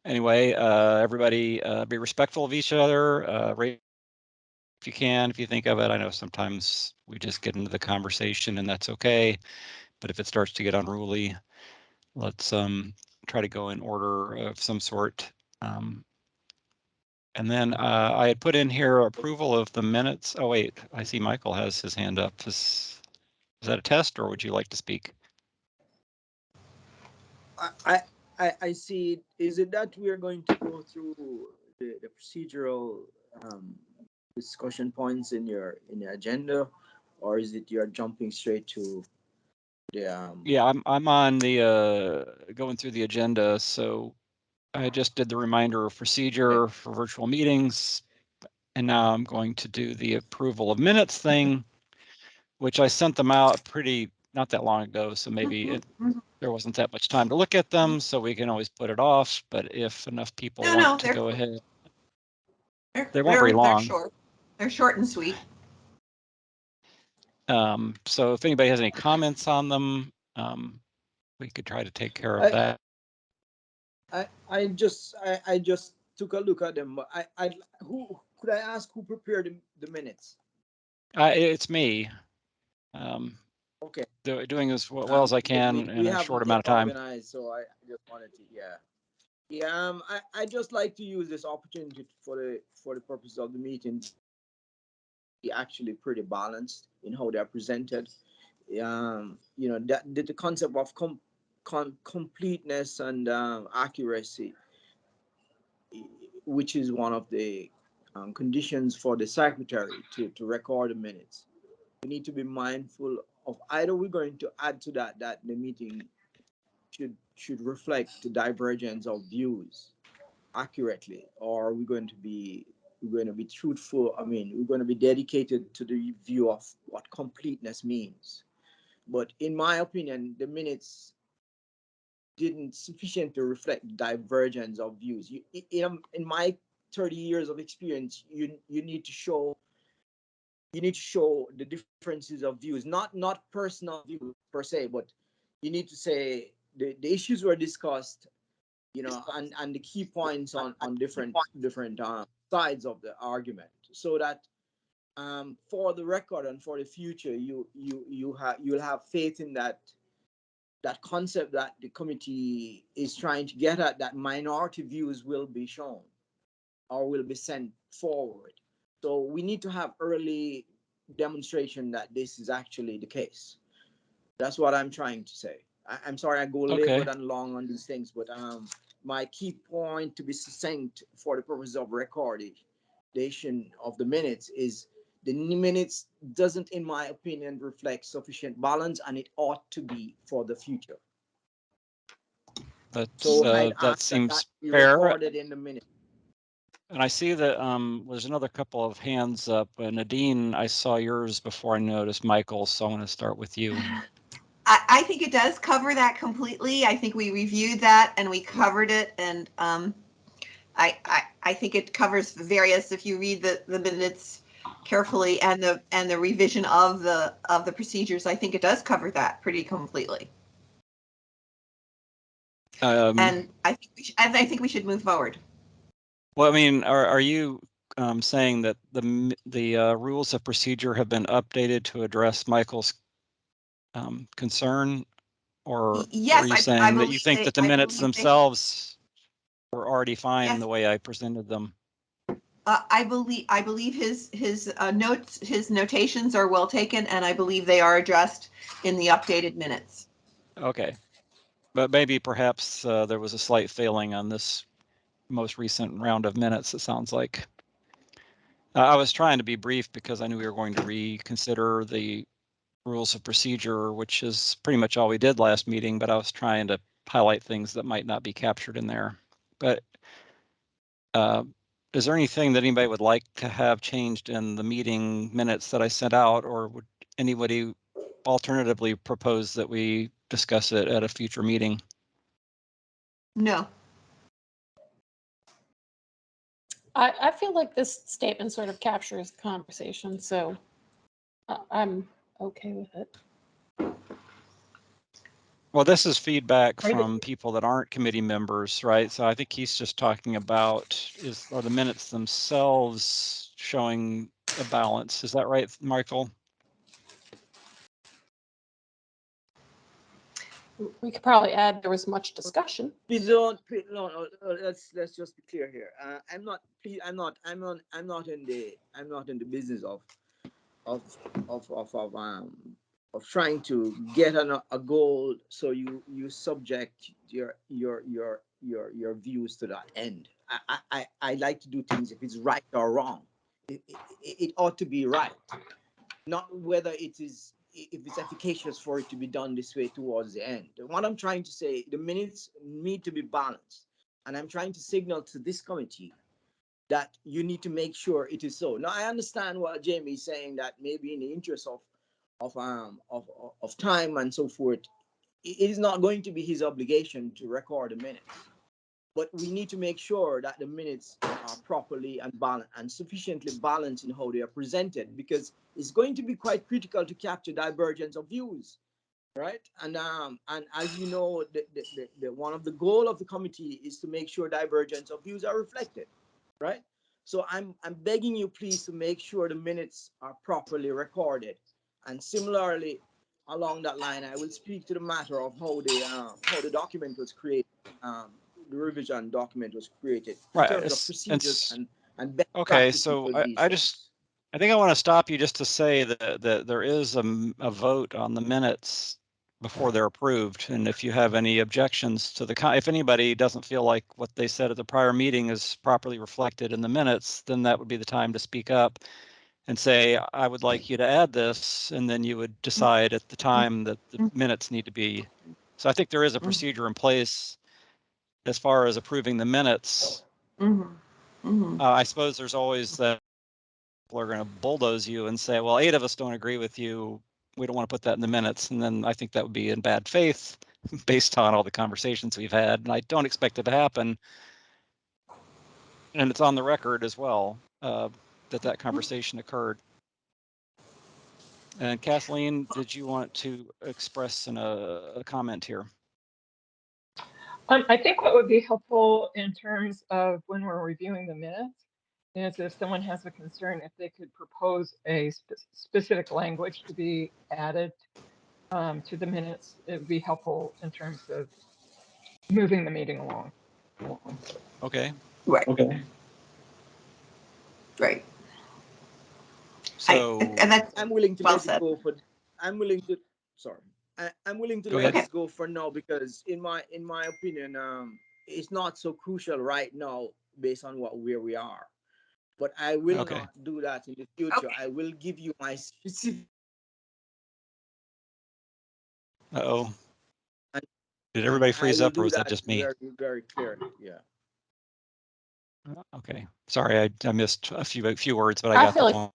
Anyway, everybody be respectful of each other. Rate if you can, if you think of it. I know sometimes we just get into the conversation and that's okay. But if it starts to get unruly, let's try to go in order of some sort. And then I had put in here approval of the minutes. Oh, wait, I see Michael has his hand up. Is that a test or would you like to speak? I see. Is it that we are going to go through the procedural discussion points in your agenda, or is it you're jumping straight to the Yeah, I'm on the going through the agenda. So I just did the reminder of procedure for virtual meetings, and now I'm going to do the approval of minutes thing, which I sent them out not that long ago. So maybe there wasn't that much time to look at them, so we can always put it off. But if enough people want to go ahead, they weren't very long. They're short and sweet. So if anybody has any comments on them, we could try to take care of that. I just took a look at them, but who could I ask who prepared the minutes? It's me. Okay. Doing as well as I can in a short amount of time. Organized, so I just wanted to, yeah. I just like to use this opportunity for the purpose of the meeting. Be actually pretty balanced in how they are presented. That the concept of completeness and accuracy, which is one of the conditions for the secretary to record the minutes. We need to be mindful of either we're going to add to that the meeting should reflect the divergence of views accurately, or we're going to be truthful. I mean, we're going to be dedicated to the view of what completeness means. But in my opinion, the minutes didn't sufficiently reflect divergence of views. In my 30 years of experience, you need to show the differences of views, not personal views per se, but you need to say the issues were discussed, and the key points on different sides of the argument, so that for the record and for the future, you'll have faith in that concept that the committee is trying to get at, that minority views will be shown or will be sent forward. So we need to have early demonstration that this is actually the case. That's what I'm trying to say. I'm sorry I go labored and long on these things, but my key point, to be succinct for the purpose of recordation of the minutes, is the minutes doesn't, in my opinion, reflect sufficient balance, and it ought to be for the future. That seems fair. Recorded in the minute. And I see that there's another couple of hands up. Nadine, I saw yours before I noticed Michael's, so I want to start with you. I think it does cover that completely. I think we reviewed that and we covered it, and I think it covers various. If you read the minutes carefully and the revision of the procedures, I think it does cover that pretty completely. And I think we should move forward. Well, I mean, are you saying that the rules of procedure have been updated to address Michael's concern, or yes, are you saying that you think that the minutes themselves were already fine the way I presented them? I believe his notes, his notations are well taken, and I believe they are addressed in the updated minutes. Okay, but maybe perhaps there was a slight failing on this most recent round of minutes, it sounds like. I was trying to be brief because I knew we were going to reconsider the rules of procedure, which is pretty much all we did last meeting, but I was trying to highlight things that might not be captured in there. But is there anything that anybody would like to have changed in the meeting minutes that I sent out, or would anybody alternatively propose that we discuss it at a future meeting? No. I feel like this statement sort of captures the conversation, so I'm okay with it. Well, this is feedback Are they- from people that aren't committee members, right? So I think he's just talking about are the minutes themselves showing a balance? Is that right, Michael? We could probably add there was much discussion. Please don't. No. Let's just be clear here. I'm not. Please, I'm not in the business of of trying to get a goal. So you subject your views to that end. I like to do things if it's right or wrong. It ought to be right, not whether it is if it's efficacious for it to be done this way towards the end. What I'm trying to say, the minutes need to be balanced, and I'm trying to signal to this committee that you need to make sure it is so. Now I understand what Jamie is saying, that maybe in the interest of time and so forth, it is not going to be his obligation to record the minutes, but we need to make sure that the minutes are properly and balanced and sufficiently balanced in how they are presented, because it's going to be quite critical to capture divergence of views, right? And as you know, the one of the goal of the committee is to make sure divergence of views are reflected, right? So I'm begging you, please, to make sure the minutes are properly recorded. And similarly, along that line, I will speak to the matter of how the document was created, the revision document was created in Right. terms of procedures and best Okay, practices so with these I things. just I think I want to stop you just to say that there is a vote on the minutes before they're approved, and if you have any objections to if anybody doesn't feel like what they said at the prior meeting is properly reflected in the minutes, then that would be the time to speak up and say, I would like you to add this, and then you would decide at the time that the minutes need to be. So I think there is a procedure in place as far as approving the minutes. I suppose there's always that people are going to bulldoze you and say, well, 8 of us don't agree with you. We don't want to put that in the minutes. And then I think that would be in bad faith based on all the conversations we've had. And I don't expect it to happen. And it's on the record as well, that conversation occurred. And Kathleen, did you want to express a comment here? I think what would be helpful in terms of when we're reviewing the minutes is if someone has a concern, if they could propose a specific language to be added to the minutes, it would be helpful in terms of moving the meeting along. Okay. Right. Okay. Right. So And that's I'm willing to well let said. it go for. I'm willing to. Sorry, I'm willing to Go let ahead. this go for now, because in my opinion, it's not so crucial right now based on where we are. But I will Okay. not do that in the future. Okay. I will give you my specific. Uh-oh. And, Did and everybody I freeze will up, or do was that that just me? very, very clearly. Yeah. Okay. Sorry, I missed a few words, but I got feel the like point.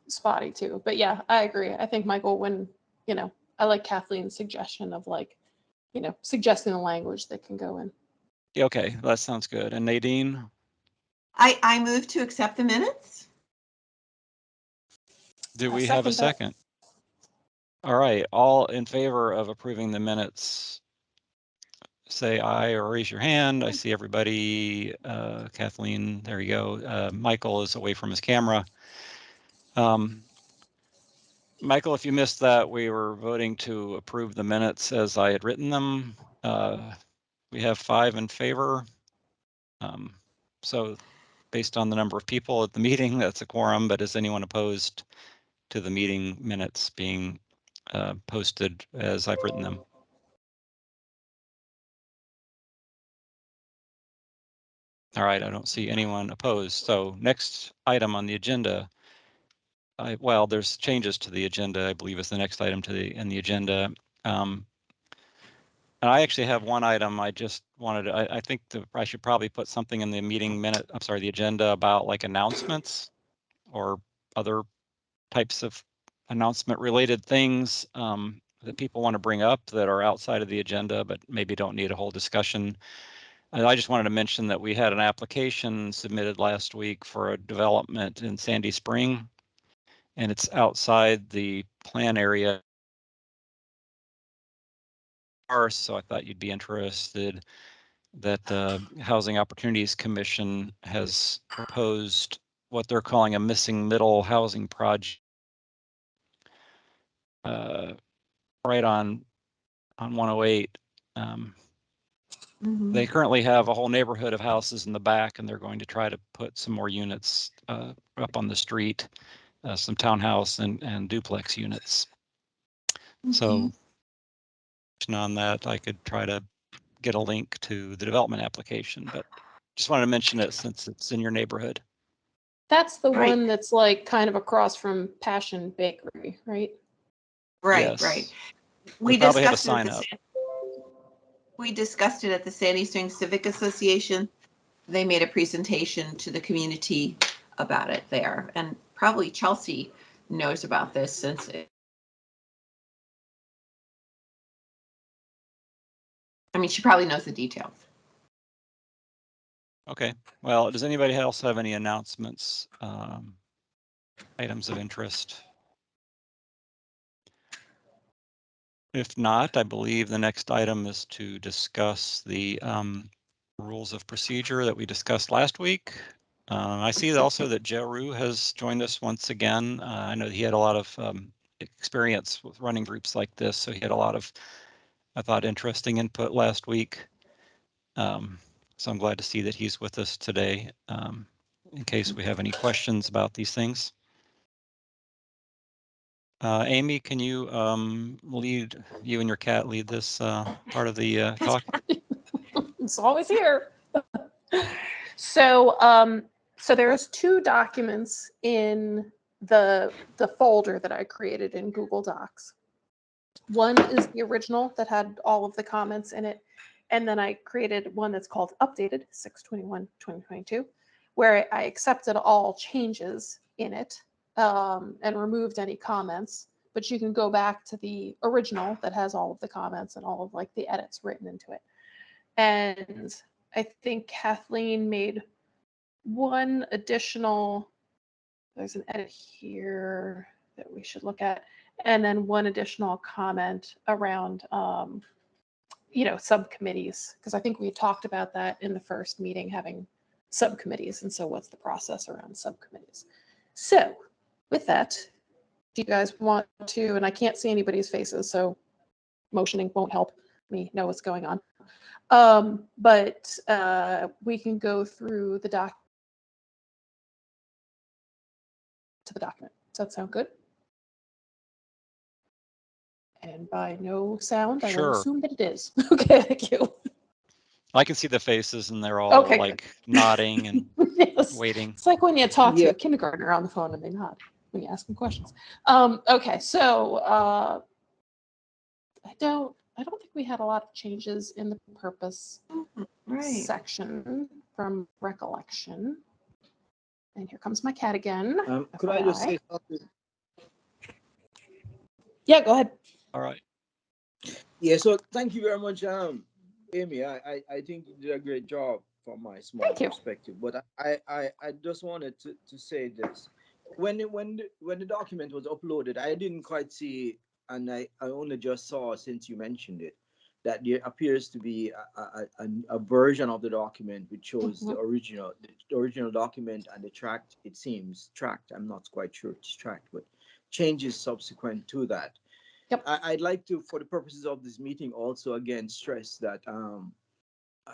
spotty too, but yeah, I agree. I think Michael, when I like Kathleen's suggestion of suggesting the language that can go in. Yeah, okay, that sounds good. And Nadine? I move to accept the minutes. Do I we have a second that. second? All right, all in favor of approving the minutes, say aye or raise your hand. I see everybody. Kathleen, there you go. Michael is away from his camera. Michael, if you missed that, we were voting to approve the minutes as I had written them. We have 5 in favor. So based on the number of people at the meeting, that's a quorum, but is anyone opposed to the meeting minutes being posted as I've written them? All right, I don't see anyone opposed. So next item on the agenda, well, there's changes to the agenda, I believe is the next item in the agenda. And I actually have one item I just wanted to, I think I should probably put something in the meeting minute, I'm sorry, the agenda about like announcements or other types of announcement related things that people want to bring up that are outside of the agenda, but maybe don't need a whole discussion. And I just wanted to mention that we had an application submitted last week for a development in Sandy Spring, and it's outside the plan area so I thought you'd be interested that the Housing Opportunities Commission has proposed what they're calling a missing middle housing project right on 108. They currently have a whole neighborhood of houses in the back, and they're going to try to put some more units up on the street, some townhouse and duplex units. So on that, I could try to get a link to the development application, but just wanted to mention it since it's in your neighborhood. That's the Right. one that's like kind of across from Passion Bakery, right? Right, Yes. right. We We probably have a discussed it sign at up. we discussed it at the Sandy Springs Civic Association. They made a presentation to the community about it there, and probably Chelsea knows about this since she probably knows the details. Okay. Well, does anybody else have any announcements, items of interest? If not, I believe the next item is to discuss the rules of procedure that we discussed last week. I see also that Joe Rue has joined us once again. I know he had a lot of experience with running groups like this, so he had a lot of, I thought, interesting input last week. So I'm glad to see that he's with us today, in case we have any questions about these things. Amy, can you you and your cat lead this part of the talk? It's always here. So, so there's 2 documents in the folder that I created in Google Docs. One is the original that had all of the comments in it, and then I created one that's called Updated 6/21/2022, where I accepted all changes in it and removed any comments. But you can go back to the original that has all of the comments and all of like the edits written into it. And I think Kathleen made one additional, there's an edit here that we should look at, and then one additional comment around, subcommittees, because I think we talked about that in the first meeting, having subcommittees. And so what's the process around subcommittees? So with that, do you guys want to, and I can't see anybody's faces, so motioning won't help me know what's going on. But we can go through the document. Does that sound good? And by no sound, I will Sure. assume that it is. Okay, thank you. I can see the faces and they're all Okay, like nodding and yes. waiting. It's like when you talk to Yeah. a kindergartner on the phone and they nod when you ask them questions. Okay, so I don't think we had a lot of changes in the purpose section from recollection. And here comes my cat again. Could I just FYI. say something? Yeah, go ahead. All right. Yeah, so thank you very much, Amy. I think you did a great job from my small Thank you. perspective. But I just wanted to say this. When the document was uploaded, I didn't quite see, and I only just saw since you mentioned it, that there appears to be a version of the document which shows the original document and the tracked, it seems tracked. I'm not quite sure it's tracked, but changes subsequent to that. Yep. I'd like to, for the purposes of this meeting, also again stress that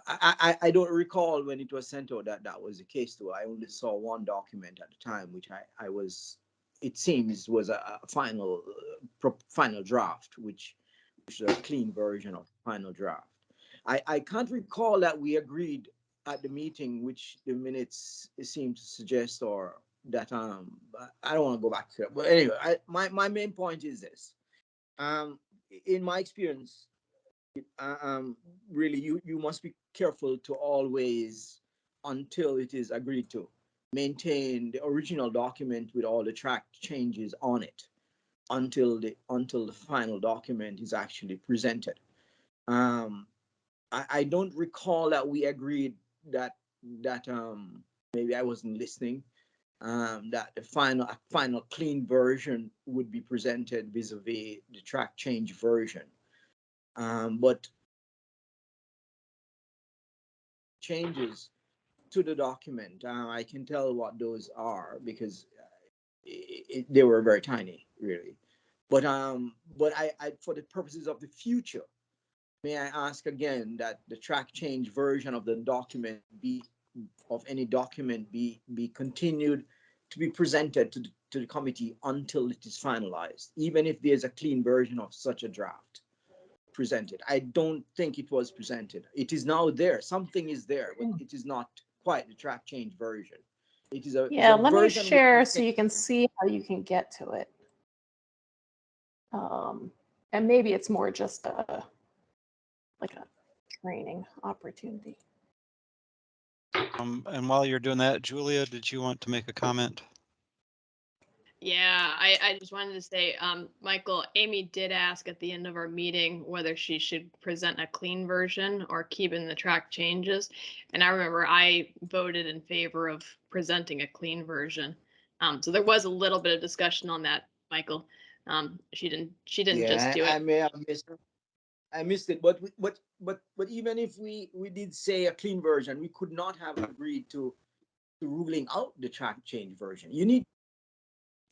I don't recall when it was sent out that was the case. Though I only saw one document at the time, which I was, it seems, was a final draft, which is a clean version of the final draft. I can't recall that we agreed at the meeting, which the minutes seem to suggest, or that I don't want to go back to it. But anyway, my main point is this. In my experience, really, you must be careful to always, until it is agreed to, maintain the original document with all the tracked changes on it until the final document is actually presented. I don't recall that we agreed that maybe I wasn't listening. That the final clean version would be presented vis-a-vis the track change version. But changes to the document, I can tell what those are because they were very tiny, really. But I, for the purposes of the future, may I ask again that the track change version of the document be of any document be continued to be presented to the committee until it is finalized, even if there's a clean version of such a draft presented. I don't think it was presented. It is now there. Something is there, but it is not quite the track change version. It is a, Yeah, a let me version which share is so you can see how you can get to it. And maybe it's more just like a training opportunity. And while you're doing that, Julia, did you want to make a comment? Yeah, I just wanted to say, Michael, Amy did ask at the end of our meeting whether she should present a clean version or keep in the track changes. And I remember I voted in favor of presenting a clean version. So there was a little bit of discussion on that, Michael. She didn't just do it. I may have missed it, but even if we did say a clean version, we could not have agreed to ruling out the track change version. You need,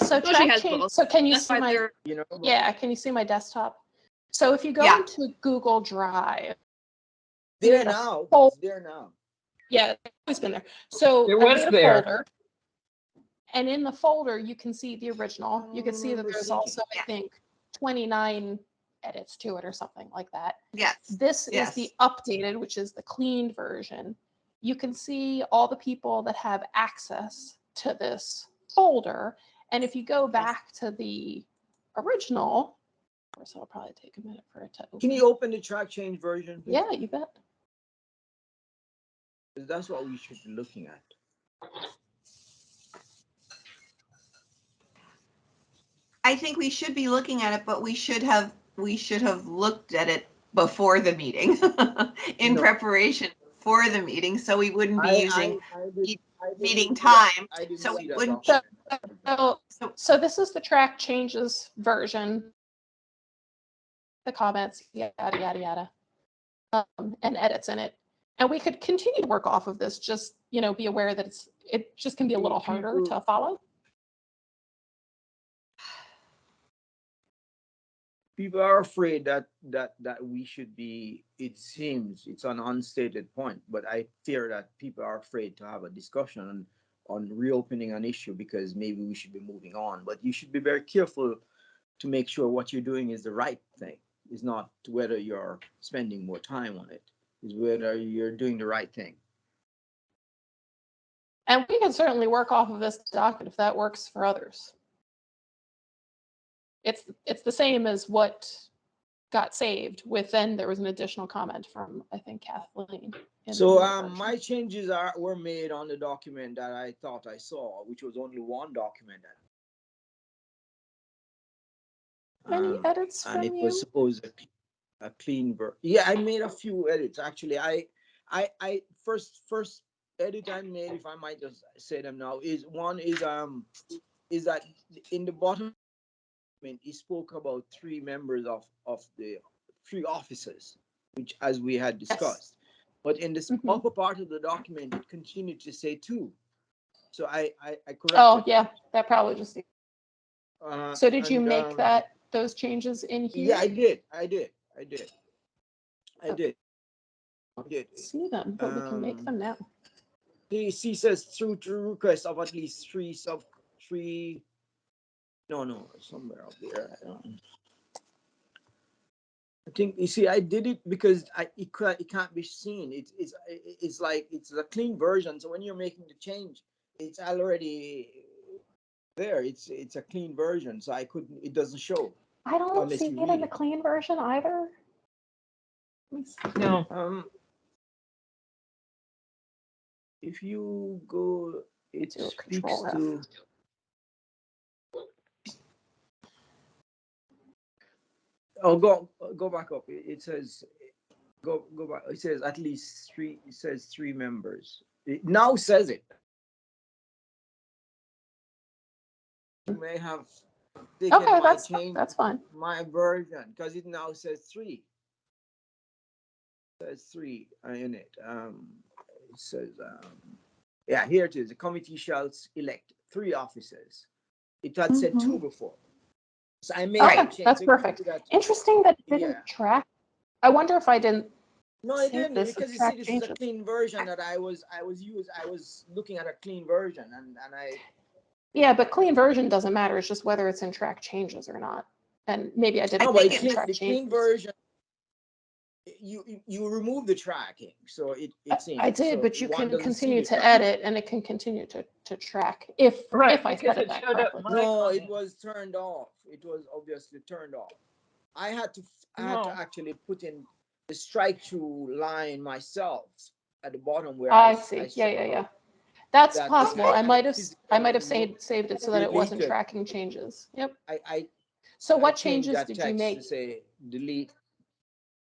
So Well, she track has change. both. So can you That's see why my? they're you know. Yeah, can you see my desktop? So if you go Yeah. into Google Drive, There made a now. fol- It's there now. yeah, it's always been there. So It I was made a there. folder, and in the folder you can see the original. You can see that remember there's seeing also, it. I think, 29 edits to it or something like that. Yes. This Yes. is the updated, which is the cleaned version. You can see all the people that have access to this folder. And if you go back to the original, of course, it'll probably take a minute for it to open. Can you open the track change version, please? Yeah, you bet. That's what we should be looking at. I think we should be looking at it, but we should have looked at it before the meeting in No. preparation for the meeting, so we wouldn't be using I didn't meeting see that. time. I didn't So see we that wouldn't. document. So this is the track changes version, the comments, yada, yada, yada, and edits in it. And we could continue to work off of this, just, be aware that it just can be a little harder to follow. People are afraid that we should be, it seems it's an unstated point, but I fear that people are afraid to have a discussion on reopening an issue because maybe we should be moving on. But you should be very careful to make sure what you're doing is the right thing. It's not whether you're spending more time on it, it's whether you're doing the right thing. And we can certainly work off of this document if that works for others. It's the same as what got saved with, then there was an additional comment from, I think, Kathleen. So my changes were made on the document that I thought I saw, which was only one document. Any edits from and it you? was supposed a clean version. Yeah, I made a few edits actually. I first edit I made, if I might just say them now, is that in the bottom he spoke about 3 members of the 3 officers, which as we had discussed. Yes. But in this upper part of the document, it continued to say 2. So I corrected. Oh yeah, that probably just. So did you make those changes in here? Yeah, I did. See them, but we can make them now. He says through request of at least 3 no, somewhere up there. I think you see I did it because it can't be seen. It's like it's a clean version. So when you're making the change, it's already there. It's a clean version. So it doesn't show. I don't see it in the clean version either. No. If you go, it speaks Control F. to. Oh, go back up. It says go back. It says at least 3. It says 3 members. It now says it. You may have taken okay, my change. that's fine. My version, because it now says 3. There's three in it. It says, yeah, here it is. The committee shall elect 3 officers. It had said 2 before. So I made Okay, that change. that's So you can perfect. do that. Interesting that it didn't Yeah. track. I wonder if I didn't No, it save didn't, this because as you see, track this is a changes. clean version that I was looking at a clean version, and I Yeah, but clean version doesn't matter. It's just whether it's in track changes or not. And maybe I didn't no, put but it in track the clean changes. version, you remove the tracking, so it's in. I did, so but you one can doesn't see continue the to tracking. edit, and it can continue to track if Right, I because set it it that showed up correctly. my No, it comment. was turned off. It was obviously turned off. I had to No. actually put in the strike through line myself at the bottom where I see. saw Yeah. That's that possible. I might have saved it so that it wasn't deleted. tracking changes. Yep. I So I what changed changes that did you text to make? say delete.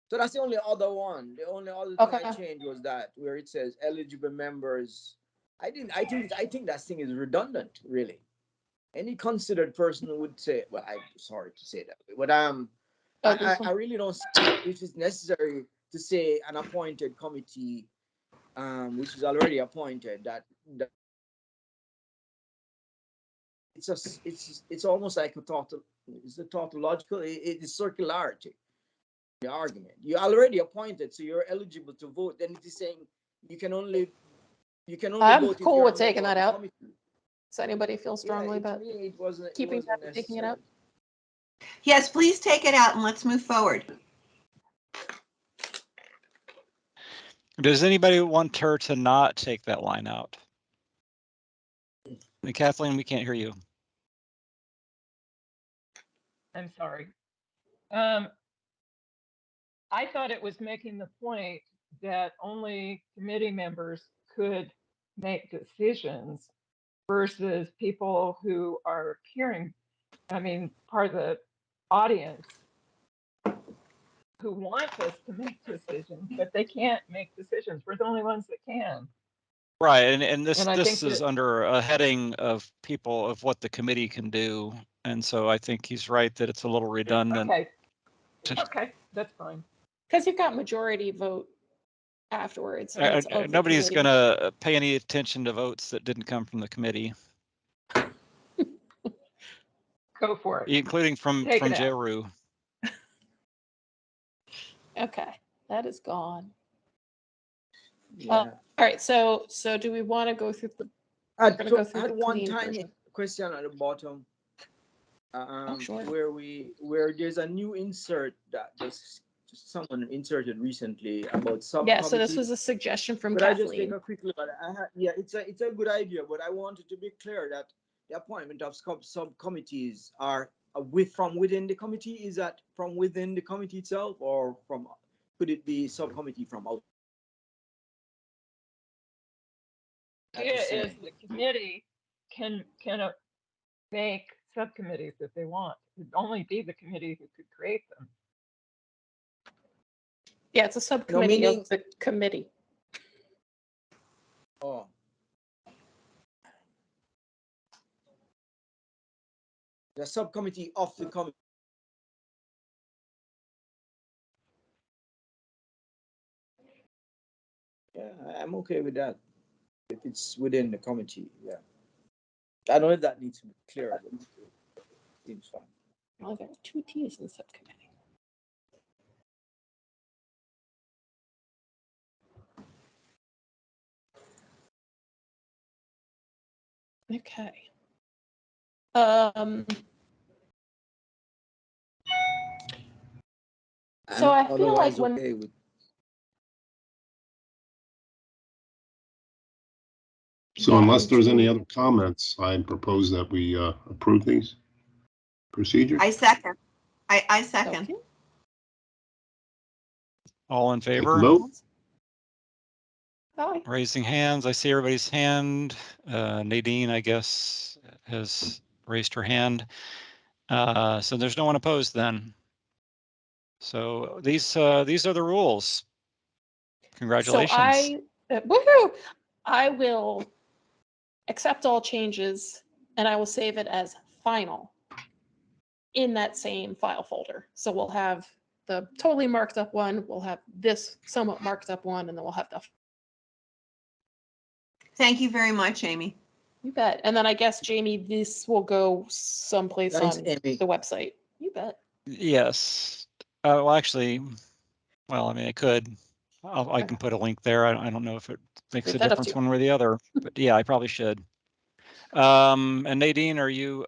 So that's the only other one. The only other thing I Okay. changed was that where it says eligible members. I didn't. I think that thing is redundant. Really, any considered person would say. Well, I'm sorry to say that, but Oh, this one. I really don't see if it's necessary to say an appointed committee, which is already appointed. That it's almost like a total. It's a tautological. It is circularity. The argument you're already appointed, so you're eligible to vote. Then it is saying you can only I'm vote if cool you're with a member taking of that the out. committee. Does anybody feel Yeah, strongly to about me it wasn't keeping that or taking it necessary. out? Yes, please take it out and let's move forward. Does anybody want her to not take that line out? And Kathleen, we can't hear you. I'm sorry. I thought it was making the point that only committee members could make decisions versus people who are hearing, part of the audience who want us to make decisions, but they can't make decisions. We're the only ones that can. Right, and this And I think is that, under a heading of people of what the committee can do, and so I think he's right that it's a little redundant. okay, that's fine. Because you've got majority vote afterwards. And it's of the Nobody's committee. gonna pay any attention to votes that didn't come from the committee, Go for it. including from Take it out. Jeru. Okay, that is gone. Yeah. All right. So do we want to go through the? I We're gonna go through had the one clean tiny version. question at the bottom, Sure. where there's a new insert that just someone inserted recently about Yeah. So this subcommittees. was a suggestion from Could I just take Kathleen. a quick look at it? Yeah, it's a good idea, but I wanted to be clear that the appointment of subcommittees are from within the committee. Is that from within the committee itself, or could it be subcommittee from out? Idea is the committee can make subcommittees if they want. It'd only be the committee who could create them. Yeah, it's a subcommittee of the committee. Oh. The subcommittee of the committee. Yeah, I'm okay with that. If it's within the committee, yeah. I don't know if that needs to be clear, but it seems fine. Well, there are 2 T's in subcommittee. Okay. So I feel like when okay with. So unless there's any other comments, I propose that we approve these procedures. I second. I second. Okay. All in Take the favor? vote. Aye. Raising hands. I see everybody's hand. Nadine, I guess, has raised her hand. So there's no one opposed then. So these are the rules. Congratulations. So woohoo! I will accept all changes and I will save it as final in that same file folder. So we'll have the totally marked up one. We'll have this somewhat marked up one, and then we'll have the. Thank you very much, Amy. You bet. And then I guess, Jamie, this will go someplace Thanks, on Amy. the website. You bet. Yes. Well, actually, well, I mean, I could. I can put a link there. I don't know if it makes Leave a that up to difference you. one way or the other, but yeah, I probably should. And Nadine, are you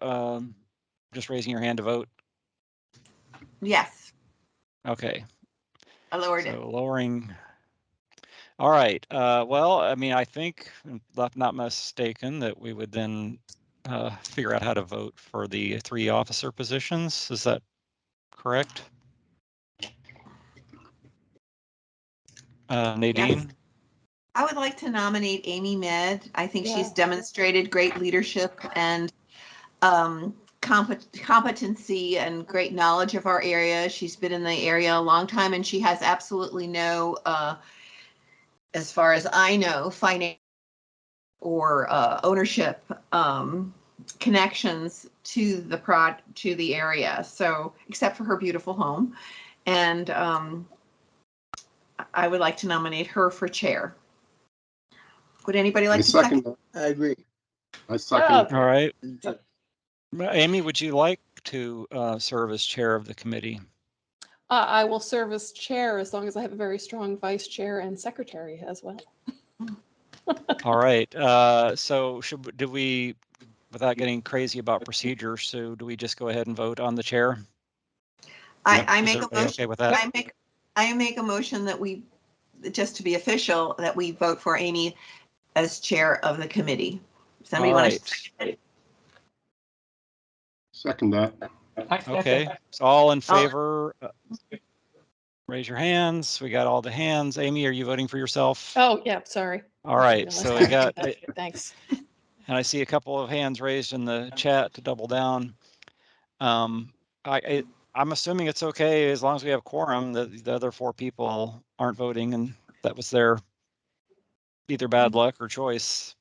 just raising your hand to vote? Yes, Okay, I lowered so it. lowering. All right. Well, I mean, I think, if I'm not mistaken, that we would then figure out how to vote for the 3 officer positions. Is that correct? Nadine? I would like to nominate Amy Med. I think she's Yeah. demonstrated great leadership and competency and great knowledge of our area. She's been in the area a long time, and she has absolutely no, as far as I know, finance or ownership connections to the area. So, except for her beautiful home, and I would like to nominate her for chair. Would anybody like I to second? second. I agree. I second. All right. Too. Amy, would you like to serve as chair of the committee? I will serve as chair as long as I have a very strong vice chair and secretary as well. All right. So do we, without getting crazy about procedure, so do we just go ahead and vote on the chair? I Is make a everybody motion. okay with that? I make a motion that we, just to be official, that we vote for Amy as chair of the committee. Does anybody All want right. to second it? Second that. I second. Okay. So all in favor, raise your hands. We got all the hands. Amy, are you voting for yourself? Oh, yeah, sorry. All right. So we got, Thanks. and I see a couple of hands raised in the chat to double down. I'm assuming it's okay as long as we have quorum that the other 4 people aren't voting, and that was their either bad luck or choice.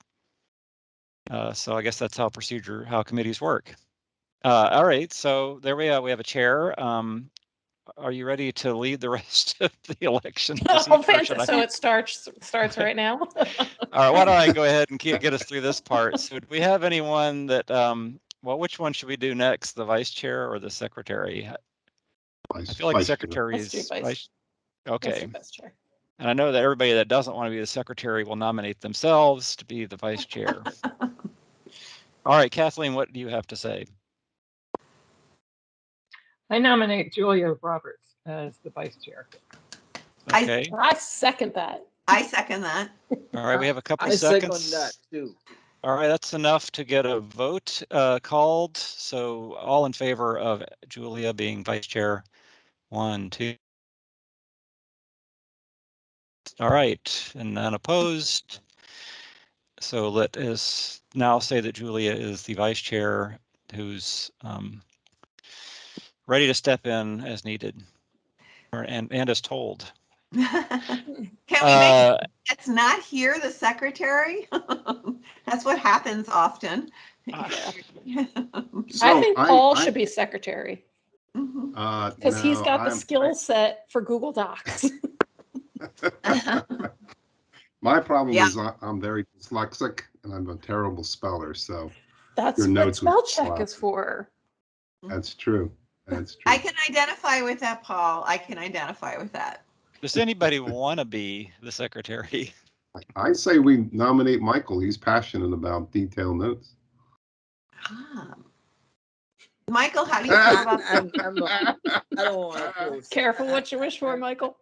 So I guess that's how committees work. All right, so there we are. We have a chair. Are you ready to lead the rest of the election Oh, procedure? so it starts right now. All right, why don't I go ahead and get us through this part? So do we have anyone that, well, which one should we do next, the vice chair or the secretary? I feel like secretary Let's do is vice. vice. Let's Okay. do vice chair. And I know that everybody that doesn't want to be the secretary will nominate themselves to be the vice chair. All right, Kathleen, what do you have to say? I nominate Julia Roberts as the vice chair. Okay. I second that. I second that. All right, we have a couple I seconds. second that too. All right, that's enough to get a vote called. So all in favor of Julia being vice chair? 1, 2. All right, and none opposed. So let us now say that Julia is the vice chair who's ready to step in as needed and as told. Can we make that's not here the secretary? That's what happens often. Yeah. So I think Paul should be secretary Mhm. because he's no, got the skill set for Google Docs. My problem Yeah. is I'm very dyslexic and I'm a terrible speller. So That's your what notes would spell be check sloppy. is for. That's true. That's true. I can identify with that, Paul. I can identify with that. Does anybody want to be the secretary? I say we nominate Michael. He's passionate about detailed notes. Ah. Michael, how do you feel about that? I don't want to post. Careful what you wish for, Michael.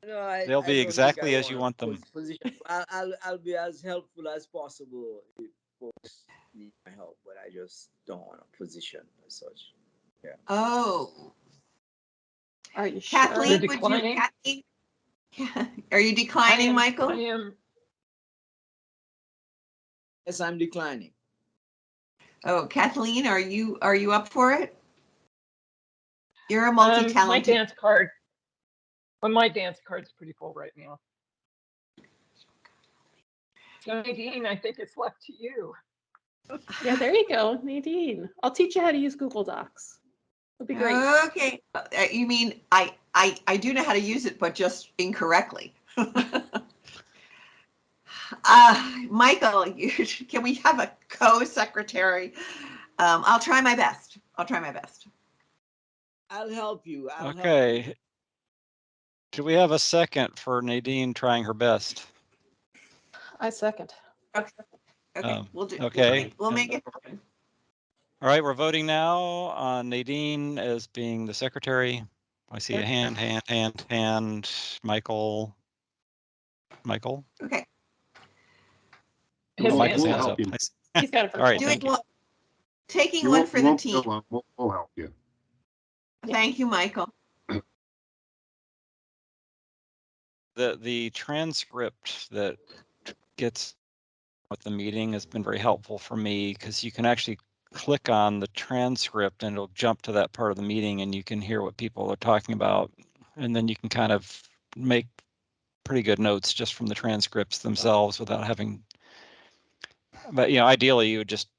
No, They'll I be don't exactly think I as you want them. Position. I'll be as helpful as possible if folks need my help, but I just don't want a position as such. Yeah. Oh, Are you Kathleen, You're would declining? you? Kathleen, are you declining, Michael? I am. Yes, I'm declining. Oh, Kathleen, are you up for it? You're a My multi-talented. dance card. Well, my dance card's pretty full right now. So Nadine, I think it's left to you. Yeah, there you go, Nadine. I'll teach you how to use Google Docs. Would be great. Okay. You mean I do know how to use it, but just incorrectly. Michael, can we have a co-secretary? I'll try my best. I'll try my best. I'll help you. I'll help you. Okay. Do we have a second for Nadine trying her best? I second. Okay, we'll do. Okay. We'll make it happen. All right, we're voting now on Nadine as being the secretary. I see a hand. Michael. Okay. His Michael's hand We'll hands help up. you. He's got it. All right, Doing thank you. one, taking You one won't- for you the won't team. go on. We'll help you. Thank you, Michael. The transcript that gets with the meeting has been very helpful for me because you can actually click on the transcript and it'll jump to that part of the meeting and you can hear what people are talking about. And then you can kind of make pretty good notes just from the transcripts themselves without having, but ideally you would just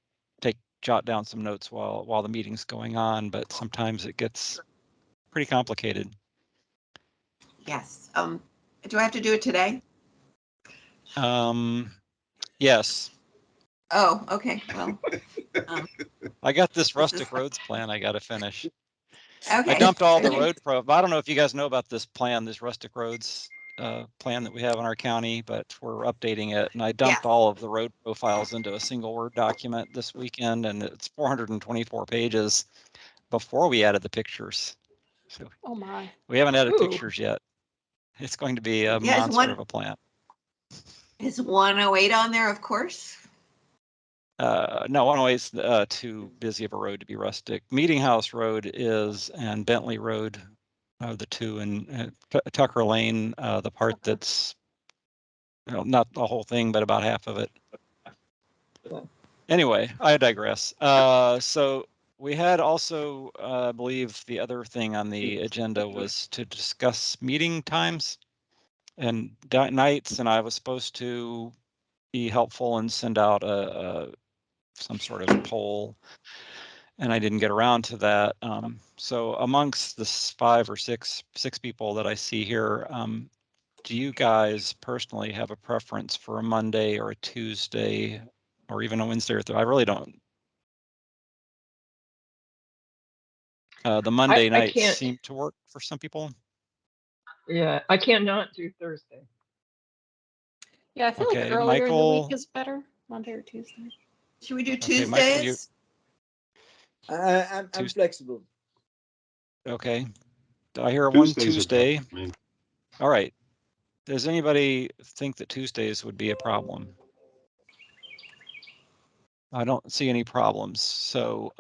jot down some notes while the meeting's going on, but sometimes it gets pretty complicated. Yes. Do I have to do it today? Yes. Oh, okay. Well, I got this rustic is- roads plan I got to finish. okay. I dumped all the Okay. road I don't know if you guys know about this plan, this rustic roads plan that we have in our county, but we're updating it. And I dumped Yes. all of the road profiles into a single Word document this weekend, and it's 424 pages before we added the pictures. So Oh my. we haven't added Ooh. pictures yet. It's going to be a Yeah, monster of a plan. Is 108 on there, of course? No, 108 is too busy of a road to be rustic. Meeting House Road is, and Bentley Road are the two, and Tucker Lane, the part that's not the whole thing, but about half of it. Anyway, I digress. So we had also, I believe the other thing on the agenda was to discuss meeting times and nights, and I was supposed to be helpful and send out some sort of poll, and I didn't get around to that. So amongst the 5 or 6 people that I see here, do you guys personally have a preference for a Monday or a Tuesday or even a Wednesday or Thursday? I really don't. The Monday I nights can't. seem to work for some people. Yeah, I cannot do Thursday. Yeah, I feel like Okay, earlier in the week Michael. is better. Monday or Tuesday. Should we do Okay, Michael, you Tuesdays? I'm Tuesday. flexible. Okay. I hear one Tuesdays are Tuesday. better. I mean, All right. Does anybody think that Tuesdays would be a problem? I don't see any problems. So,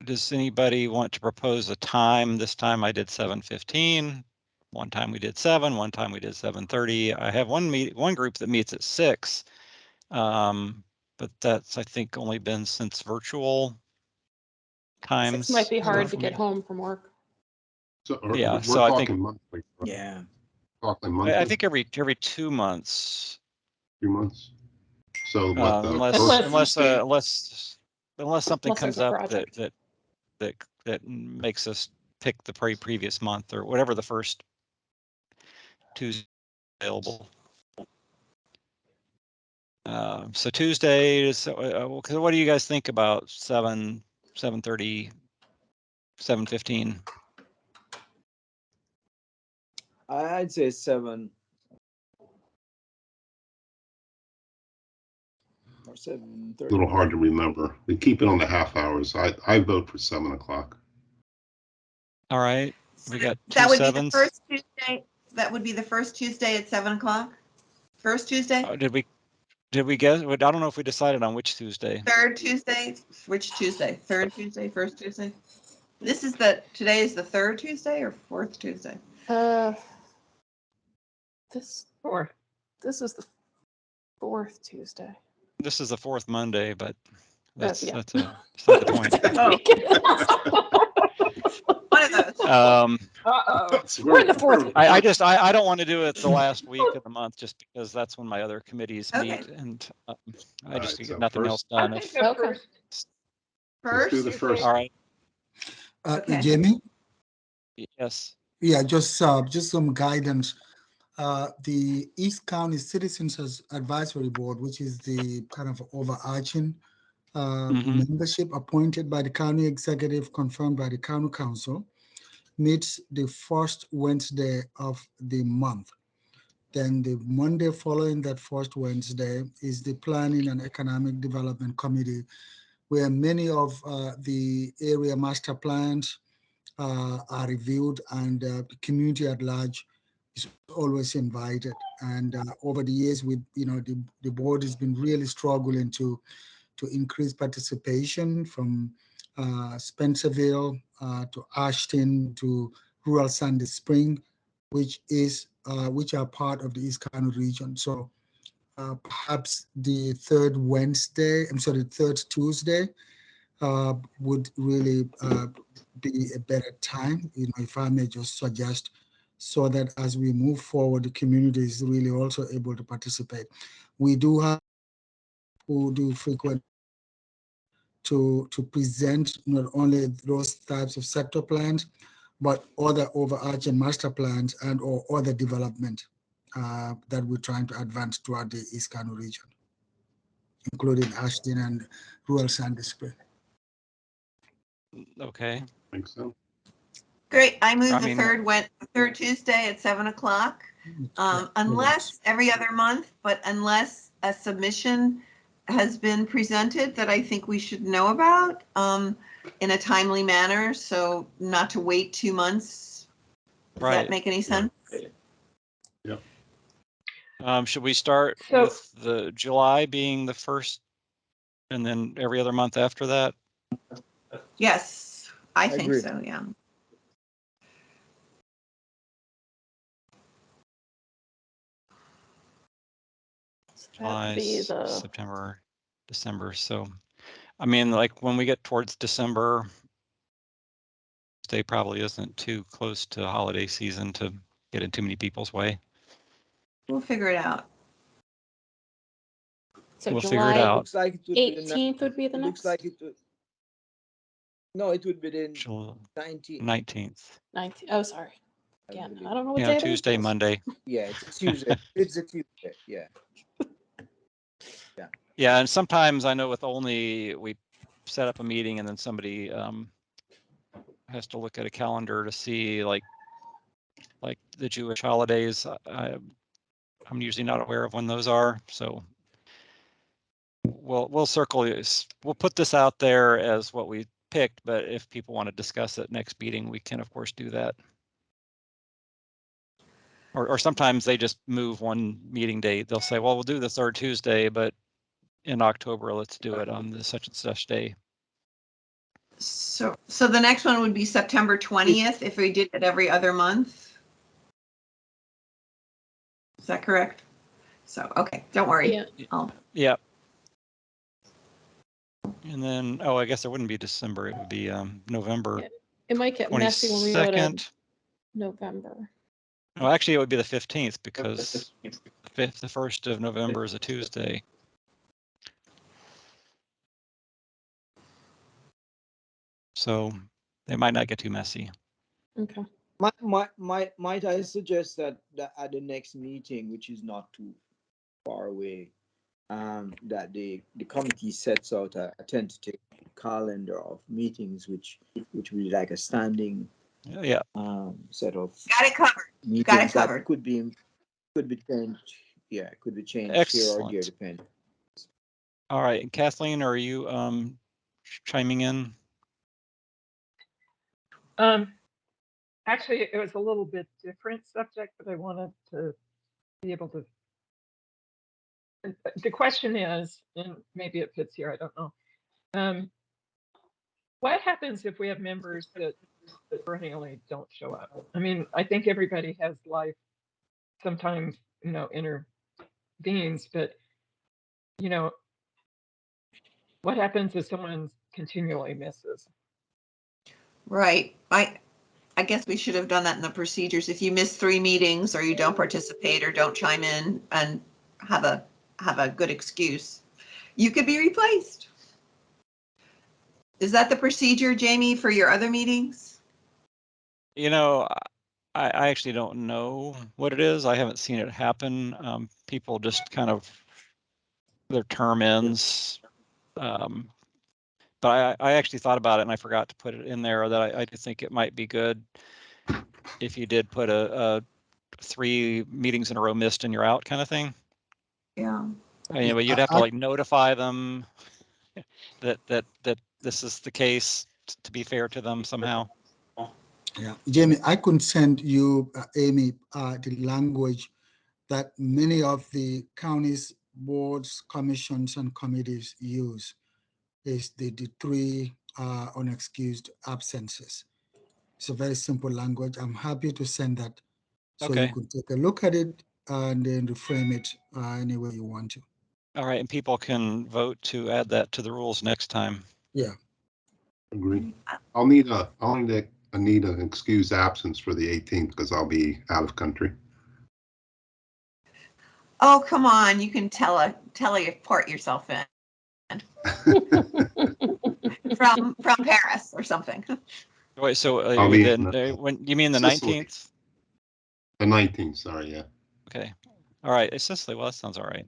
does anybody want to propose a time? This time I did 7:15. One time we did 7. One time we did 7:30. I have one group that meets at 6. But that's, I think, only been since virtual times. 6 might be hard to for get me. home from work. so Yeah, we're so I think talking monthly. Right? Yeah. Talking monthly. I think every 2 months, 2 months. So what the unless first Tuesday? unless something Unless there's comes a up project. that makes us pick the previous month or whatever the first Tuesday available. So Tuesdays. What do you guys think about 7, 7:30, 7:15? I'd say 7 or 7:30. A little hard to remember. We keep it on the half hours. I vote for 7 o'clock. All right, we got 2 That would be the 7s. first Tuesday. That would be the first Tuesday at 7 o'clock. First Tuesday? Did we guess? I don't know if we decided on which Tuesday. Third Tuesday? Which Tuesday? Third Tuesday? First Tuesday? Today is the third Tuesday or fourth Tuesday? This Or this is the 4th Tuesday. This is the 4th Monday, but that's yeah. that's beside the point. One of those. uh-oh. We're in the 4th. I don't want to do it the last week of the month just because that's when my other committees Okay. meet, and I just Alright, get so nothing else first- I done. think the Okay. first Let's do the First? first. All right, Okay. Jamie? Yes. Yeah, just some guidance. The East County Citizens Advisory Board, which is the kind of overarching Mhm. membership appointed by the county executive, confirmed by the county council, meets the first Wednesday of the month. Then the Monday following that first Wednesday is the Planning and Economic Development Committee, where many of the area master plans are reviewed, and the community at large is always invited. And over the years, the board has been really struggling to increase participation from Spencerville to Ashton to rural Sandy Spring, which are part of the East County region. So perhaps the third Tuesday would really be a better time, if I may just suggest, so that as we move forward, the community is really also able to participate. We do have who do frequent to present not only those types of sector plans, but other overarching master plans and or other development that we're trying to advance throughout the East County region, including Ashton and rural Sandy Spring. Okay. I think so. Great. I move I the mean, third Tuesday at 7 o'clock. Unless every other month, but unless a submission has been presented that I think we should know about in a timely manner, so not to wait 2 months. Does Right. that make any sense? Yeah. Should we start So- with the July being the first and then every other month after that? Yes, I think agree. so, yeah. So that July, would be the, September, December. So, I mean, like when we get towards December, day probably isn't too close to holiday season to get in too many people's way. We'll figure it out. so We'll figure it July out. Looks like it would be the 18th would be the it next. looks like it would. No, it would be the July 19th. 19th. 19th. Oh, sorry. I Again, believe. I don't know what Yeah, day Tuesday, that is. Monday. Yeah, it's a Tuesday. It's a Tuesday. Yeah. Yeah, and sometimes I know with only we set up a meeting and then somebody has to look at a calendar to see like the Jewish holidays. I'm usually not aware of when those are, so we'll circle this. We'll put this out there as what we picked, but if people want to discuss it next meeting, we can of course do that. Or sometimes they just move one meeting date. They'll say, well, we'll do the third Tuesday, but in October, let's do it on the such and such day. So the next one would be September 20th if we did it every other month. Is that correct? So, okay, don't worry. Yeah. Yeah. And then, oh, I guess it wouldn't be December. It would be November. Yeah. It might get messy when we go to 22nd. November. Oh, actually, it would be the 15th because the 1st of November is a Tuesday. So it might not get too messy. Okay. Might I suggest that at the next meeting, which is not too far away, that the committee sets out a tentative calendar of meetings, which would be like a standing Yeah. set of Got it covered. meetings Got it that covered. could be changed. Yeah, could be changed here or there, Excellent. depending. All right. And Kathleen, are you chiming in? Actually, it was a little bit different subject, but I wanted to be able to. The question is, and maybe it fits here, I don't know. What happens if we have members that perennially don't show up? I mean, I think everybody has life sometimes, intervenes, but, what happens if someone continually misses? Right. I guess we should have done that in the procedures. If you miss 3 meetings or you don't participate or don't chime in and have a good excuse, you could be replaced. Is that the procedure, Jamie, for your other meetings? You know, I actually don't know what it is. I haven't seen it happen. People just kind of, their term ends. But I actually thought about it and I forgot to put it in there, that I do think it might be good if you did put a 3 meetings in a row missed and you're out kind of thing. Yeah. Anyway, you'd have to like notify them that this is the case, to be fair to them somehow. Yeah, Jamie, I could send you, Amy, the language that many of the counties, boards, commissions, and committees use. Is the 3 unexcused absences. It's a very simple language. I'm happy to send that so Okay. you could take a look at it and then reframe it any way you want to. All right, and people can vote to add that to the rules next time. Yeah. Agree. I'll need an excused absence for the 18th because I'll be out of country. Oh, come on. You can teleport yourself in from Paris or something. Wait, so I'll be then when you mean the Sicily. 19th? The 19th, sorry, yeah. Okay. All right, it's Sicily. Well, that sounds all right.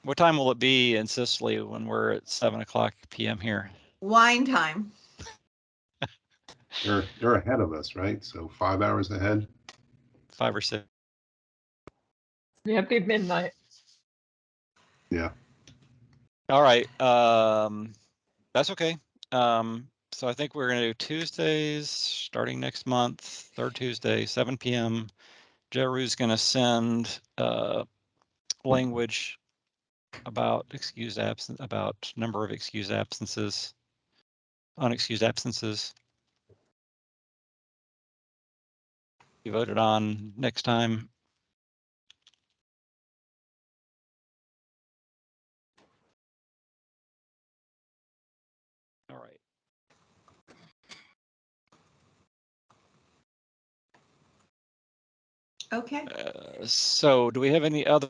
What time will it be in Sicily when we're at 7:00 p.m. here? Wine time. They're ahead of us, right? So 5 hours ahead. 5 or 6. Yeah, it'd be midnight. Yeah. All right. That's okay. So I think we're going to do Tuesdays starting next month, 3rd Tuesday, 7 p.m. Jeru's going to send language about about number of excused absences, unexcused absences. Be voted on next time. All right. Okay. So do we have any other?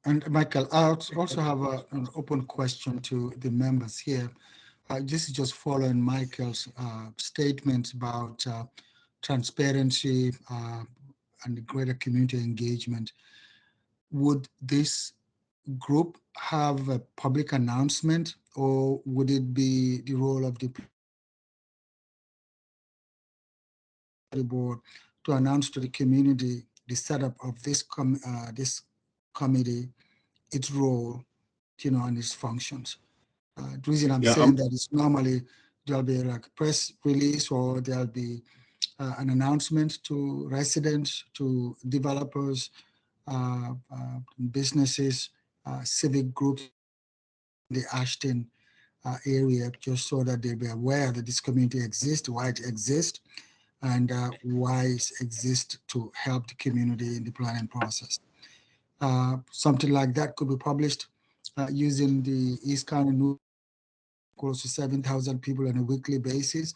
And Michael, I also have an open question to the members here. This is just following Michael's statements about transparency and greater community engagement. Would this group have a public announcement, or would it be the role of the board to announce to the community the setup of this committee, its role, and its functions? The reason I'm saying that is normally there'll be like a press release, or there'll be an announcement to residents, to developers, businesses, civic groups in the Ashton area, just so that they'll be aware that this community exists, why it exists, and why it exists to help the community in the planning process. Something like that could be published using the East County News, close to 7,000 people on a weekly basis.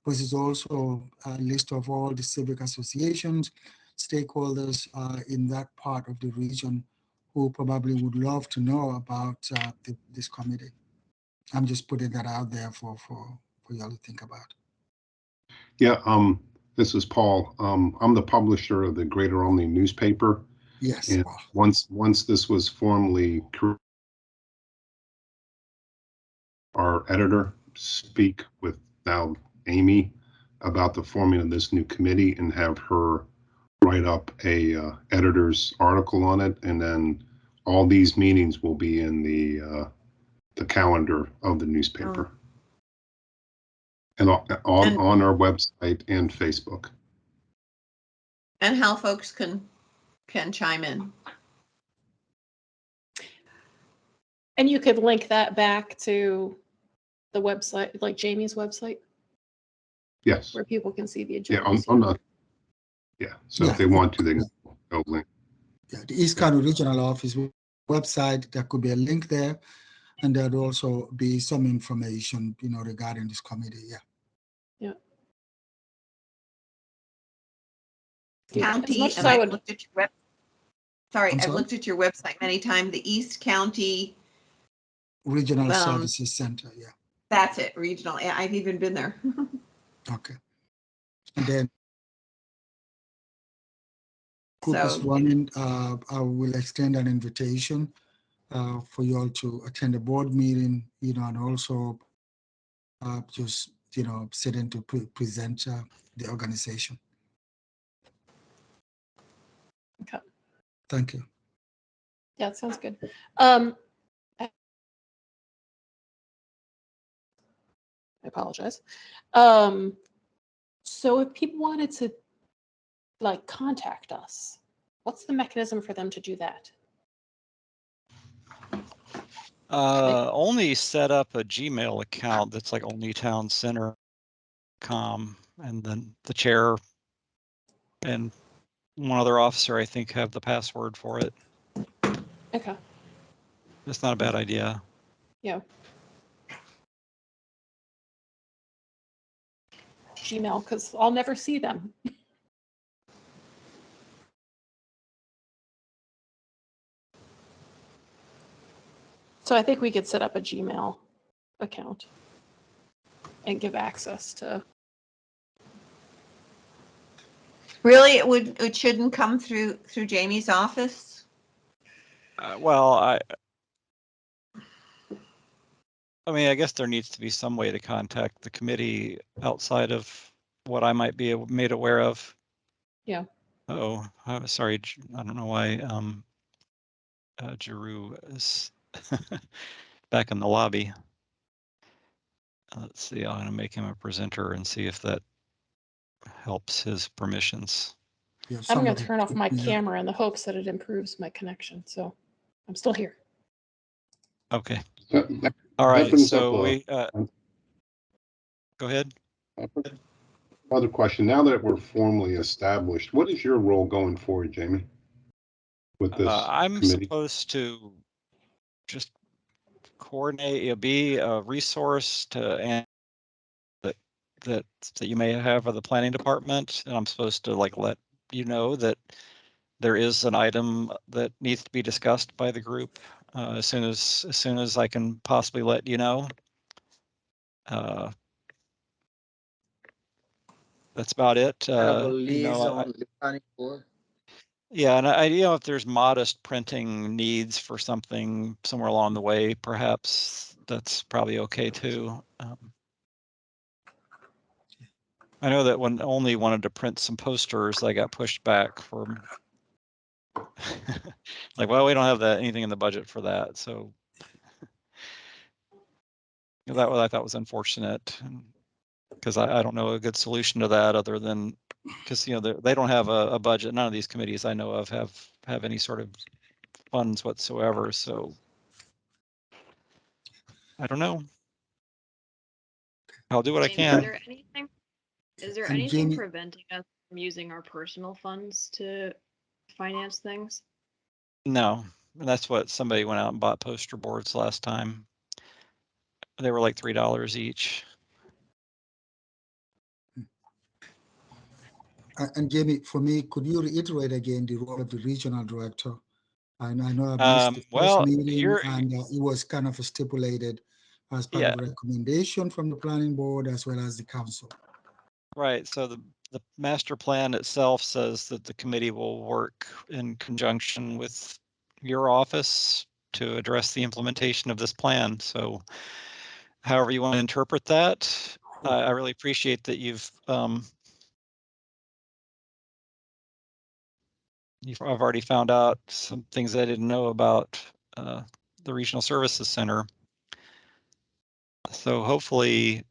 This is also a list of all the civic associations, stakeholders in that part of the region who probably would love to know about this committee. I'm just putting that out there for y'all to think about. Yeah, this is Paul. I'm the publisher of the Greater Olney newspaper. Yes. And wow. once this was formally created, our editor speak with now Amy about the forming of this new committee and have her write up a editor's article on it, and then all these meetings will be in the calendar of the newspaper. And on our website and Facebook. And how folks can chime in. And you could link that back to the website, like Jamie's website. Yes. Where people can see the Yeah, agenda. So if they want to, they can go link. Yeah, the East County Regional Office website, there could be a link there, and there'd also be some information, regarding this committee. Yeah. Yeah. County, As much as and I I would looked at your web. Sorry, I'm I've sorry? looked at your website many times. The East County, Regional Services Center, yeah. that's it, regional. Yeah, I've even been there. Okay. And then group is So, running, I will extend an invitation for you all to attend a board meeting, and also just, sit in to present the organization. Okay. Thank you. Yeah, it sounds good. I apologize. So if people wanted to like contact us, what's the mechanism for them to do that? Only set up a Gmail account that's like onlytowncenter.com, and then the chair and one other officer, I think, have the password for it. Okay. It's not a bad idea. Yeah. Gmail, because I'll never see them. So I think we could set up a Gmail account and give access to. really, it shouldn't come through Jamie's office. Well, I mean, I guess there needs to be some way to contact the committee outside of what I might be made aware of. Yeah. Oh, I'm sorry. I don't know why Giroux is back in the lobby. Let's see, I'm going to make him a presenter and see if that helps his permissions. Yeah, I'm going to somebody turn off put my me up. camera in the hopes that it improves my connection. So I'm still here. Okay. That All right. brings So up we go ahead. Another question. Now that we're formally established, what is your role going forward, Jamie, with this I'm committee? supposed to just coordinate, be a resource to and that you may have of the planning department, and I'm supposed to like let you know that there is an item that needs to be discussed by the group as soon as I can possibly let you know. That's about it. Kind of a liaison with the planning board. Yeah, and if there's modest printing needs for something somewhere along the way, perhaps that's probably okay too. I know that when only wanted to print some posters, I got pushed back from like, well, we don't have anything in the budget for that. So that what I thought was unfortunate, because I don't know a good solution to that other than because they don't have a budget. None of these committees I know of have any sort of funds whatsoever. So I don't know. I'll do what I Jamie, can. is there And anything Jamie- preventing us from using our personal funds to finance things? No, and that's what somebody went out and bought poster boards last time. They were like $3 each. And Jamie, for me, could you reiterate again the role of the regional director? And I know I've missed the first Well, meeting, and it was kind of stipulated as part yeah, of a recommendation from the planning board as well as the council. right. So the master plan itself says that the committee will work in conjunction with your office to address the implementation of this plan. So however you want to interpret that, I really appreciate that I've already found out some things I didn't know about the Regional Services Center. So hopefully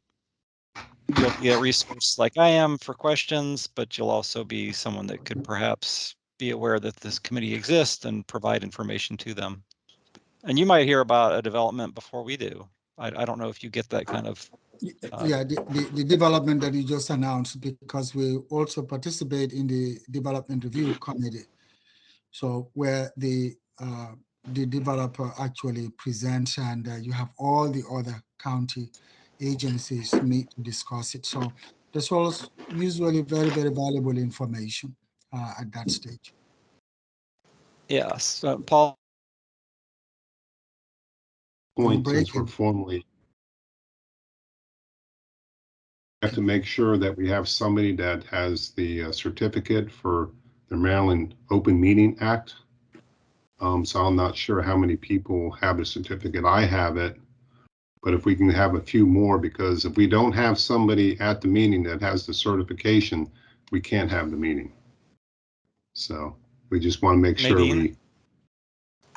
you'll be a resource like I am for questions, but you'll also be someone that could perhaps be aware that this committee exists and provide information to them. And you might hear about a development before we do. I don't know if you get that kind of. Yeah, the development that you just announced, because we also participate in the development review committee. So where the developer actually presents, and you have all the other county agencies meet to discuss it. So this was usually very, very valuable information at that stage. Yes, Paul. Point, since we're formally, have to make sure that we have somebody that has the certificate for the Maryland Open Meeting Act. So I'm not sure how many people have the certificate. I have it, but if we can have a few more, because if we don't have somebody at the meeting that has the certification, we can't have the meeting. So we just want to make sure Nadine?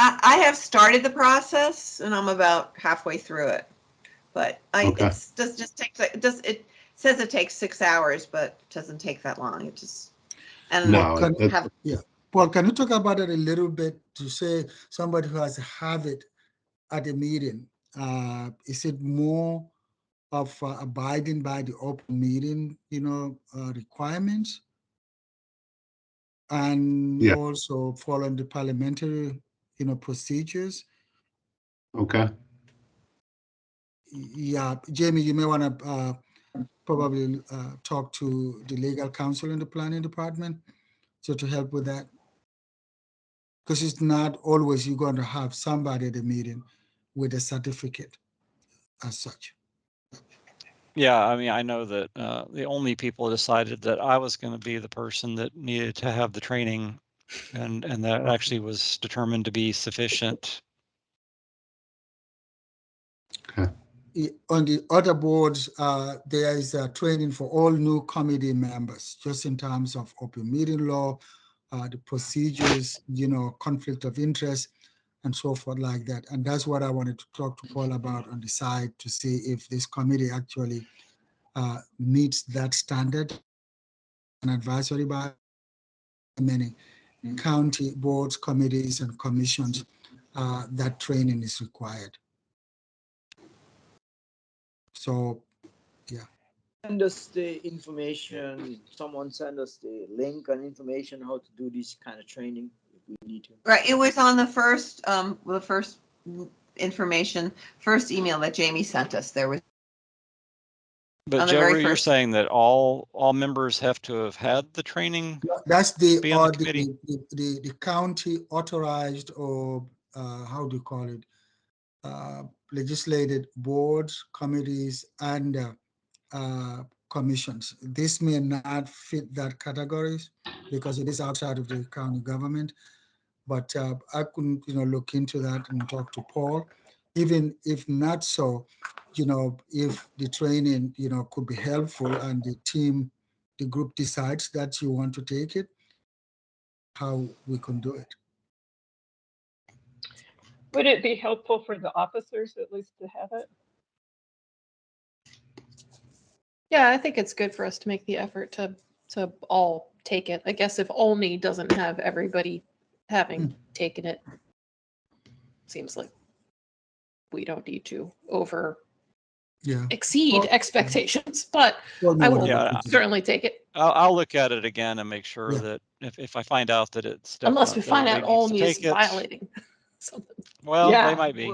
I have started the process and I'm about halfway through it, but Okay. it says it takes 6 hours, but it doesn't take that long. It just, and No, yeah. Paul, can you talk about it a little bit to say somebody who has to have it at a meeting? Is it more of abiding by the open meeting, requirements, and yeah. also following the parliamentary, procedures? Okay. Yeah, Jamie, you may want to probably talk to the legal counsel in the planning department so to help with that. Because it's not always you're going to have somebody at the meeting with a certificate as such. Yeah, I mean, I know that the only people decided that I was going to be the person that needed to have the training, and that actually was determined to be sufficient. Okay. On the other boards, there is a training for all new committee members, just in terms of open meeting law, the procedures, conflict of interest, and so forth like that. And that's what I wanted to talk to Paul about on the side to see if this committee actually meets that standard. An advisory by many county boards, committees, and commissions, that training is required. So, yeah. Send us the information. Someone send us the link and information how to do this kind of training if we need to. right, it was on the first first email that Jamie sent us. There was. But Joe, you're saying that all members have to have had the training? That's the be on the committee? The county authorized, or how do you call it, legislated boards, committees, and commissions. This may not fit that categories because it is outside of the county government. But I couldn't, look into that and talk to Paul. Even if not so, if the training, could be helpful and the group decides that you want to take it, how we can do it. Would it be helpful for the officers at least to have it? Yeah, I think it's good for us to make the effort to all take it. I guess if only doesn't have everybody having taken it, seems like we don't need to exceed expectations, but I will certainly take it. I'll look at it again and make sure that if I find out that it's unless we find out only is violating something. Well, they might be.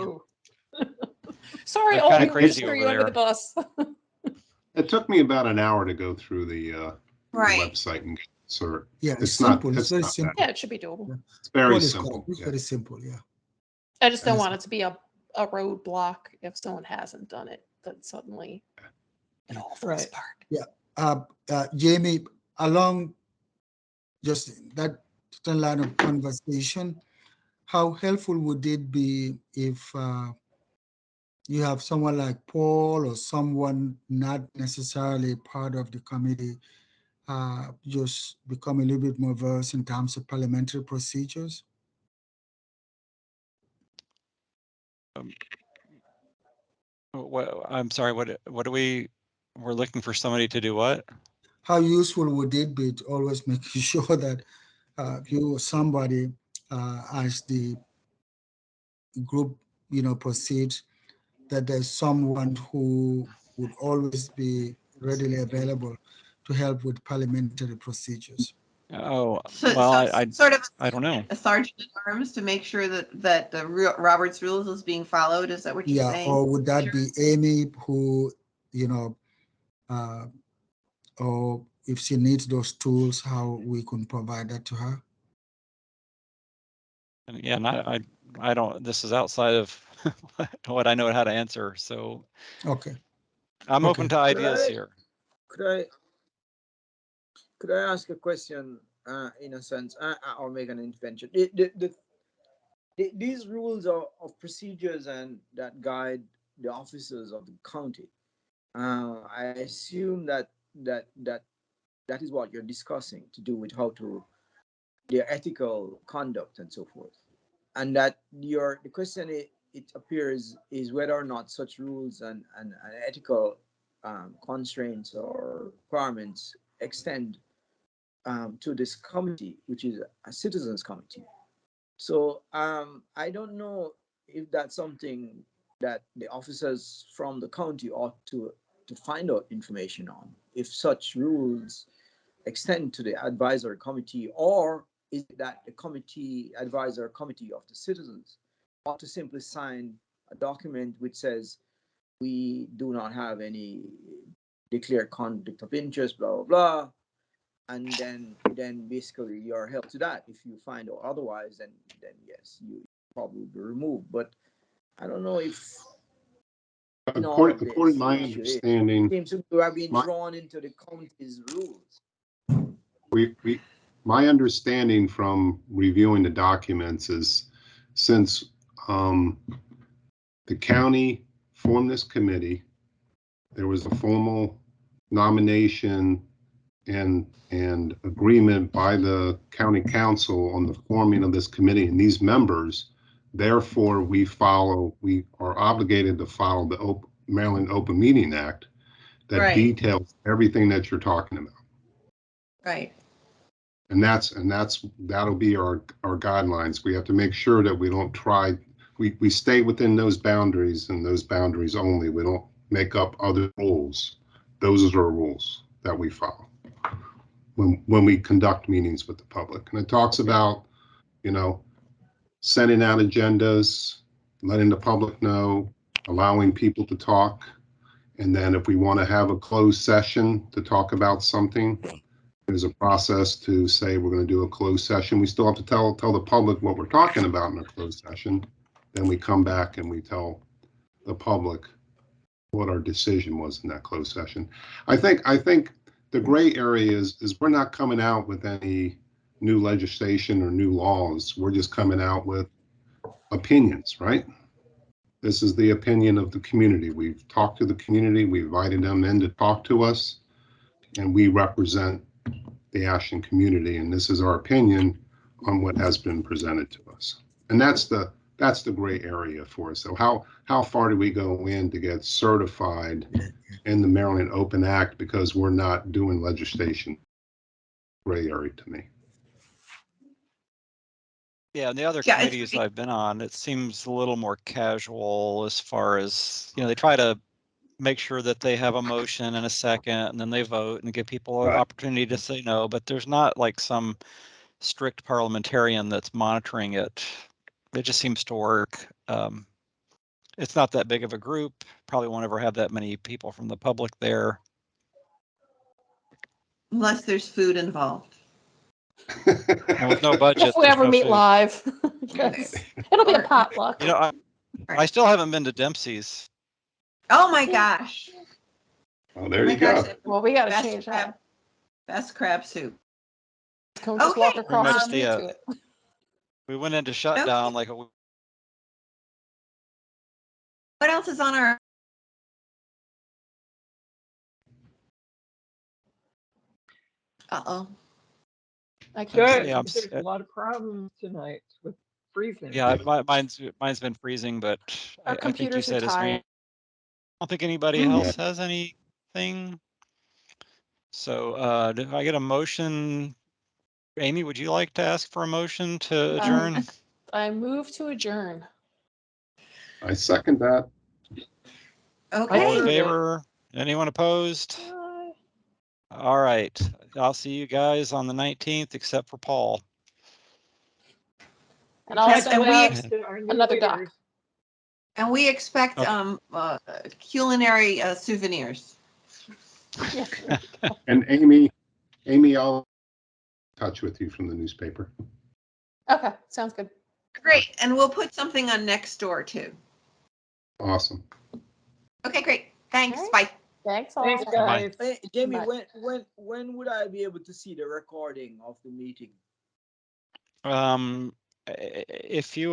Sorry, kind of Olney, crazy threw over you under the bus. It took me about an hour to go through the website and get cert. Yeah, it's simple. Not, it's very simple. Yeah, it should be doable. Yeah. It's very simple. It's very simple. Yeah. I just don't want it to be a roadblock if someone hasn't done it. Then suddenly it all falls apart. Yeah. Jamie, along just that line of conversation, how helpful would it be if you have someone like Paul or someone not necessarily part of the committee just become a little bit more versed in terms of parliamentary procedures? I'm sorry, what do we're looking for somebody to do what? How useful would it be to always make sure that you or somebody as the group, proceeds, that there's someone who would always be readily available to help with parliamentary procedures? Oh, well, I sort of I don't know. A sergeant at arms to make sure that the Robert's rules is being followed. Is that what you're saying? Or would that be Amy who, or if she needs those tools, how we can provide that to her? And again, I don't, this is outside of what I know how to answer. So Okay. I'm open to ideas I- here. Could I ask a question, in a sense, or make an intervention? These rules of procedures and that guide the officers of the county. I assume that is what you're discussing to do with how to their ethical conduct and so forth, and that the question, it appears, is whether or not such rules and ethical constraints or requirements extend to this committee, which is a citizens committee. So I don't know if that's something that the officers from the county ought to find out information on, if such rules extend to the advisory committee, or is it that the advisory committee of the citizens ought to simply sign a document which says we do not have any declared conflict of interest, blah blah blah, and then basically you're held to that. If you find out otherwise, then yes, you probably be removed. But I don't know if in all of According this to my the issue is, understanding, seems to have been my, drawn into the county's rules. my understanding from reviewing the documents is since the county formed this committee, there was a formal nomination and agreement by the county council on the forming of this committee and these members. Therefore, we are obligated to follow the Maryland Open Meeting Act that Right. details everything that you're talking about. Right. And that'll be our guidelines. We have to make sure that we don't we stay within those boundaries and those boundaries only. We don't make up other rules. Those are our rules that we follow when we conduct meetings with the public. And it talks about, sending out agendas, letting the public know, allowing people to talk. And then if we want to have a closed session to talk about something, there's a process to say we're going to do a closed session. We still have to tell the public what we're talking about in a closed session. Then we come back and we tell the public what our decision was in that closed session. I think the gray area is we're not coming out with any new legislation or new laws. We're just coming out with opinions, right? This is the opinion of the community. We've talked to the community. We invited them in to talk to us, and we represent the Ashton community, and this is our opinion on what has been presented to us. And that's the gray area for us. So how far do we go in to get certified in the Maryland Open Act because we're not doing legislation? Gray area to me. Yeah, and the other Yeah, committees I've been on, it seems a little more casual as far as, they try to make sure that they have a motion and a second, and then they vote and give people an opportunity to say no, but there's not like some strict parliamentarian that's monitoring it. It just seems to work. It's not that big of a group, probably won't ever have that many people from the public there. Unless there's food involved. And with no budget, If we there's ever no meet food. live, yes. It'll be a Or- potluck. I still haven't been to Dempsey's. Oh my gosh. Oh, there Oh my you go. gosh, Well, we got to best change crab, that. best crab soup. Can we just walk Okay, across the street the, to it? We went into shutdown like a week. What else is on our? Uh-oh. I can't Good. see. Yeah, There's a lot of problems tonight with freezing. yeah, mine's been freezing, but Our I think you computers are said it's rain. tired. I don't think anybody else has anything. So did I get a motion? Amy, would you like to ask for a motion to adjourn? I move to adjourn. I second that. All in Okay. favor? Anyone opposed? All right. I'll see you guys on the 19th, except for Paul. And I'll Yes, send and we out another doc. And we expect Okay. culinary souvenirs. Yeah. And Amy, I'll touch with you from the newspaper. Okay, sounds good. Great, and we'll put something on Nextdoor too. Awesome. Okay, great. Thanks. All Bye. Thanks all. Thanks, Bye. guys. Hey, Jamie, Bye. when would I be able to see the recording of the meeting? If you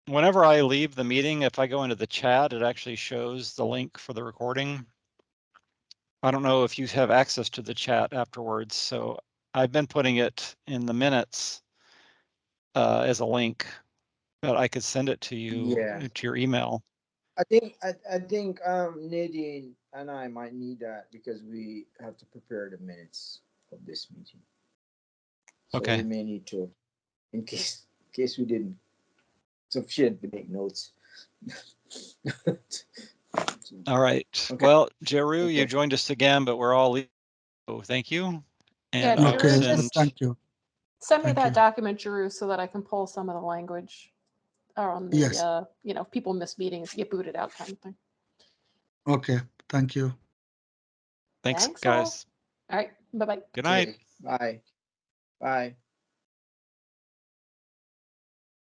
whenever I leave the meeting, if I go into the chat, it actually shows the link for the recording. I don't know if you have access to the chat afterwards, so I've been putting it in the minutes as a link, but I could send it to you Yeah. to your email. I think Nadine and I might need that because we have to prepare the minutes of this meeting. So Okay. we may need to, in case we didn't sufficiently make notes. All right. Okay. Well, Jeru, you Okay. joined us again, but we're all leaving. So thank you. Yeah, And I will Jeru, Okay, just send. thank you. send me Thank that you. document, Jeru, so that I can pull some of the language on the, Yes. People miss meetings, get booted out kind of thing. Okay, thank you. Thanks, Thanks all. guys. All right, bye-bye. Good night. Okay. Bye. Bye.